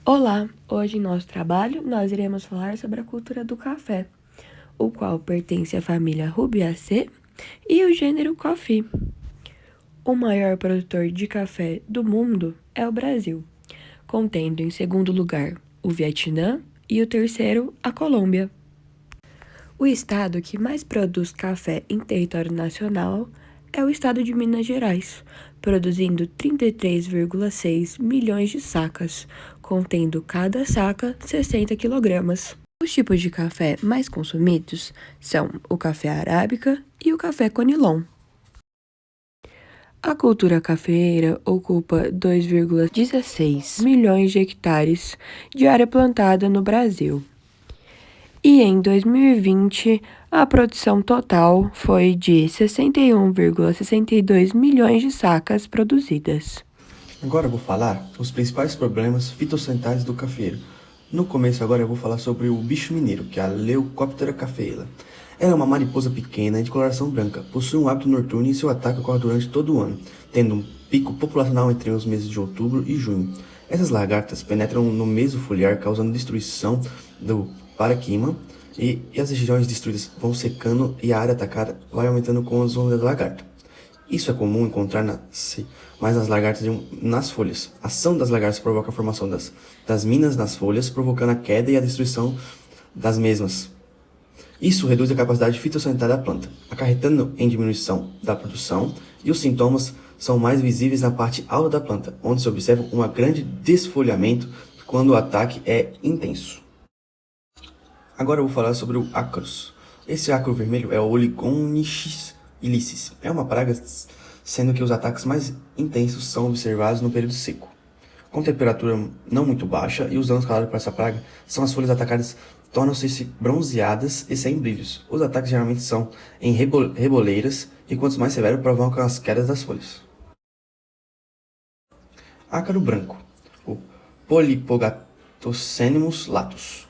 Olá! Hoje em nosso trabalho nós iremos falar sobre a cultura do café, o qual pertence à família Rubiaceae e o gênero Coffee. O maior produtor de café do mundo é o Brasil, contendo em segundo lugar o Vietnã e o terceiro a Colômbia. O estado que mais produz café em território nacional é o estado de Minas Gerais, produzindo 33,6 milhões de sacas, contendo cada saca 60 quilogramas. Os tipos de café mais consumidos são o café arábica e o café conilon. A cultura cafeeira ocupa 2,16 milhões de hectares de área plantada no Brasil. E em 2020, a produção total foi de 61,62 milhões de sacas produzidas. Agora eu vou falar os principais problemas fitossanitários do cafeiro. No começo agora eu vou falar sobre o bicho mineiro, que é a Leucoptera cafeela. Ela é uma mariposa pequena de coloração branca, possui um hábito noturno e seu ataque ocorre durante todo o ano, tendo um pico populacional entre os meses de outubro e junho. Essas lagartas penetram no meso foliar, causando destruição do paraquima, e as regiões destruídas vão secando e a área atacada vai aumentando com as ondas da lagarta. Isso é comum encontrar mais nas lagartas nas folhas. A ação das lagartas provoca a formação das minas nas folhas, provocando a queda e a destruição das mesmas. Isso reduz a capacidade fitossanitária da planta, acarretando em diminuição da produção, e os sintomas são mais visíveis na parte alta da planta, onde se observa um grande desfolhamento quando o ataque é intenso. Agora eu vou falar sobre o ácaros. Esse ácaro vermelho é o Oligonichus illicis. É uma praga, sendo que os ataques mais intensos são observados no período seco. Com temperatura não muito baixa e os danos causados por essa praga são as folhas atacadas tornam-se bronzeadas e sem brilhos. Os ataques geralmente são em reboleiras e quanto mais severo provocam as quedas das folhas. Ácaro branco, o Polypogatoscenimus latus.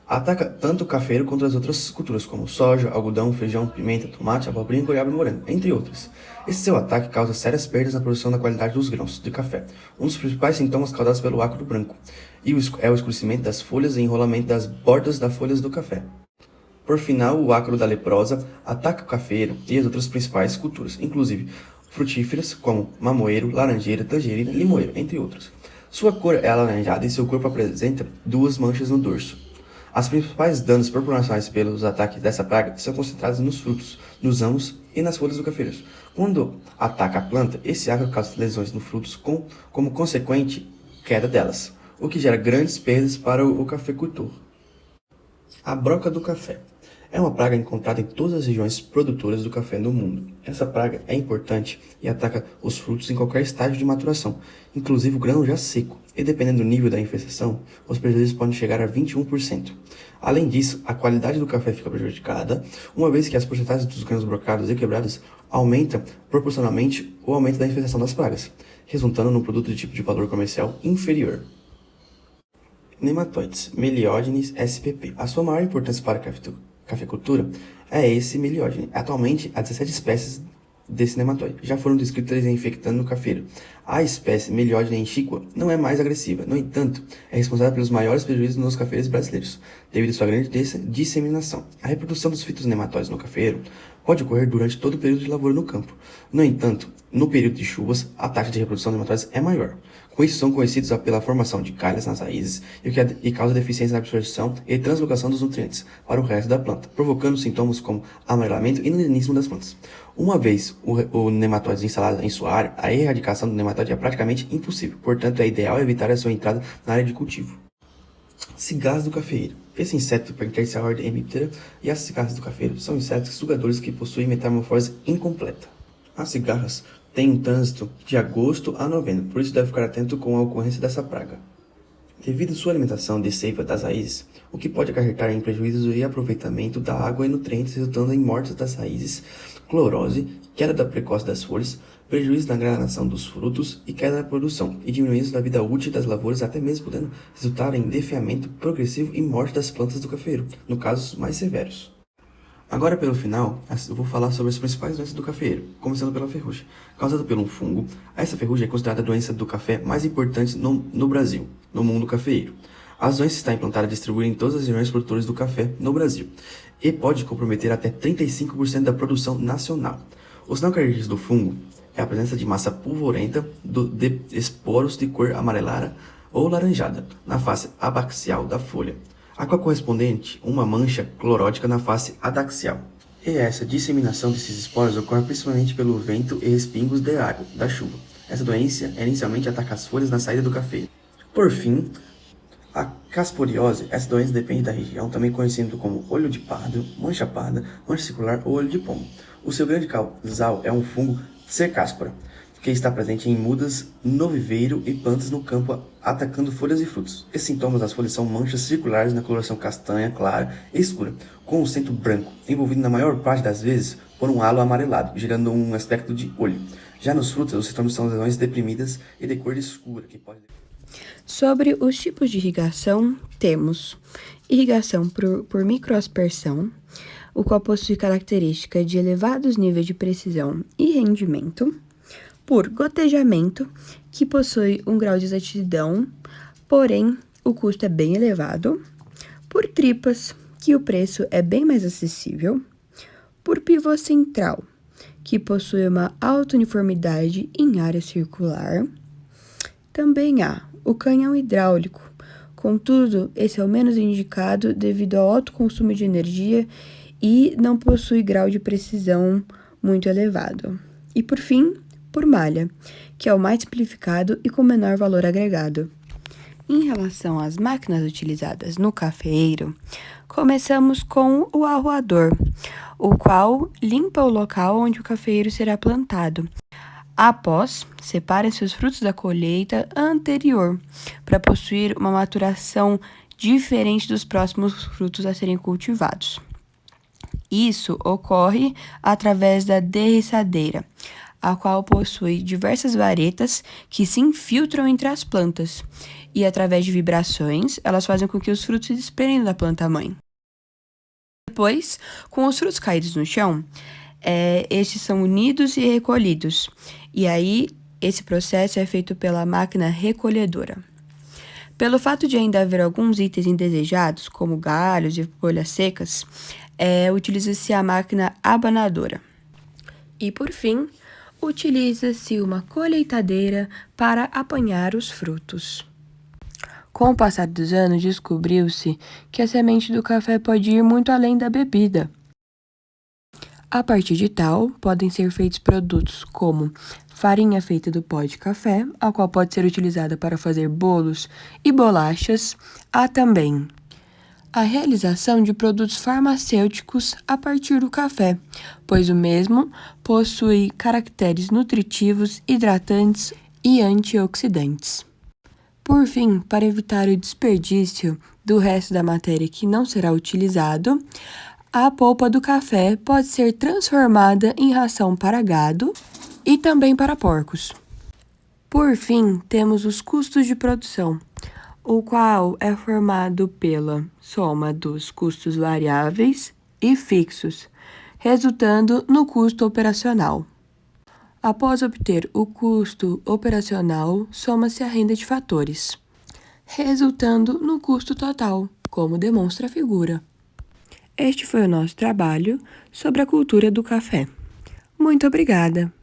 Ataca tanto o cafeiro quanto as outras culturas, como soja, algodão, feijão, pimenta, tomate, abobrinha, goiaba e morango, entre outras. Esse seu ataque causa sérias perdas na produção da qualidade dos grãos de café. Um dos principais sintomas causados pelo ácaro branco é o escurecimento das folhas e enrolamento das bordas das folhas do café. Por final, o ácaro da leprosa ataca o cafeiro e as outras principais culturas, inclusive frutíferas, como mamoeiro, laranjeira, tangerina, limoeiro, entre outras. Sua cor é alaranjada e seu corpo apresenta duas manchas no dorso. As principais danos proporcionais pelos ataques dessa praga são concentrados nos frutos, nos ramos e nas folhas do cafeiro. Quando ataca a planta, esse ácaro causa lesões nos frutos como consequente queda delas, o que gera grandes perdas para o cafeicultor. A broca do café é uma praga encontrada em todas as regiões produtoras do café no mundo. Essa praga é importante e ataca os frutos em qualquer estágio de maturação, inclusive o grão já seco, e dependendo do nível da infestação, os prejuízos podem chegar a 21%. Além disso, a qualidade do café fica prejudicada, uma vez que as porcentagens dos grãos brocados e quebrados aumenta proporcionalmente o aumento da infestação das pragas, resultando num produto de tipo de valor comercial inferior. Nematóides, Meliógenes spp. A sua maior importância para a cafeicultura é esse Meliógene. Atualmente, há 17 espécies desse nematóide já foram descritas infectando o cafeiro. A espécie Meliógene enxíqua não é mais agressiva, no entanto, é responsável pelos maiores prejuízos nos cafeiros brasileiros, devido à sua grande disseminação. A reprodução dos fitonematóides no cafeiro pode ocorrer durante todo o período de lavoura no campo. No entanto, no período de chuvas, a taxa de reprodução de nematóides é maior. Com isso, são conhecidos pela formação de calhas nas raízes e causa deficiência na absorção e translocação dos nutrientes para o resto da planta, provocando sintomas como amarelamento e nanismo das plantas. Uma vez o nematóide instalado em sua área, a erradicação do nematóide é praticamente impossível, portanto é ideal evitar a sua entrada na área de cultivo. Cigarras do cafeiro. Esse inseto pertence à ordem Hemiptera e as cigarras do cafeiro são insetos sugadores que possuem metamorfose incompleta. As cigarras têm um trânsito de agosto a novembro, por isso deve ficar atento com a ocorrência dessa praga. Devido à sua alimentação de seiva das raízes, o que pode acarretar em prejuízos e aproveitamento da água e nutrientes, resultando em mortes das raízes, clorose, queda da precoce das folhas, prejuízo na granação dos frutos e queda na produção, e diminuição da vida útil das lavouras, até mesmo podendo resultar em definhamento progressivo e morte das plantas do cafeiro, no casos mais severos. Agora, pelo final, eu vou falar sobre as principais doenças do cafeeiro, começando pela ferrugem. Causada por um fungo, essa ferrugem é considerada a doença do café mais importante no Brasil, no mundo cafeeiro. As doenças estão implantadas e distribuídas em todas as regiões produtoras do café no Brasil e pode comprometer até 35% da produção nacional. O sinal característico do fungo é a presença de massa pulvorenta de esporos de cor amarelada ou laranjada na face abaxial da folha, a qual correspondente uma mancha clorótica na face adaxial. E essa disseminação desses esporos ocorre principalmente pelo vento e respingos de água da chuva. Essa doença inicialmente ataca as folhas na saída do café. Por fim, a casporiose, essa doença depende da região, também conhecido como olho de pardo, mancha circular ou olho de pombo. O seu grande causal é um fungo cercáspora, que está presente em mudas no viveiro e plantas no campo, atacando folhas e frutos. Esses sintomas das folhas são manchas circulares na coloração castanha, clara e escura, com o centro branco, envolvido na maior parte das vezes por um halo amarelado, gerando um aspecto de olho. Já nos frutos, os sintomas são lesões deprimidas e de cor escura, que pode... Sobre os tipos de irrigação, temos irrigação por microaspersão, o qual possui característica de elevados níveis de precisão e rendimento, por gotejamento, que possui um grau de exatidão, porém o custo é bem elevado, por tripas, que o preço é bem mais acessível, por pivô central, que possui uma alta uniformidade em área circular. Também há o canhão hidráulico, contudo, esse é o menos indicado devido ao alto consumo de energia e não possui grau de precisão muito elevado. E por fim, por malha, que é o mais simplificado e com menor valor agregado. Em relação às máquinas utilizadas no cafeeiro, começamos com o arroador, o qual limpa o local onde o cafeeiro será plantado. Após, separa-se os frutos da colheita anterior, para possuir uma maturação diferente dos próximos frutos a serem cultivados. Isso ocorre através da derriçadeira, a qual possui diversas varetas que se infiltram entre as plantas, e através de vibrações, elas fazem com que os frutos se desprendam da planta-mãe. Depois, com os frutos caídos no chão, estes são unidos e recolhidos, e aí esse processo é feito pela máquina recolhedora. Pelo fato de ainda haver alguns itens indesejados, como galhos e folhas secas, utiliza-se a máquina abanadora. E por fim, utiliza-se uma colheitadeira para apanhar os frutos. Com o passar dos anos, descobriu-se que a semente do café pode ir muito além da bebida. A partir de tal, podem ser feitos produtos como farinha feita do pó de café, a qual pode ser utilizada para fazer bolos e bolachas. Há também a realização de produtos farmacêuticos a partir do café, pois o mesmo possui caracteres nutritivos, hidratantes e antioxidantes. Por fim, para evitar o desperdício do resto da matéria que não será utilizado, a polpa do café pode ser transformada em ração para gado e também para porcos. Por fim, temos os custos de produção, o qual é formado pela soma dos custos variáveis e fixos, resultando no custo operacional. Após obter o custo operacional, soma-se a renda de fatores, resultando no custo total, como demonstra a figura. Este foi o nosso trabalho sobre a cultura do café. Muito obrigada!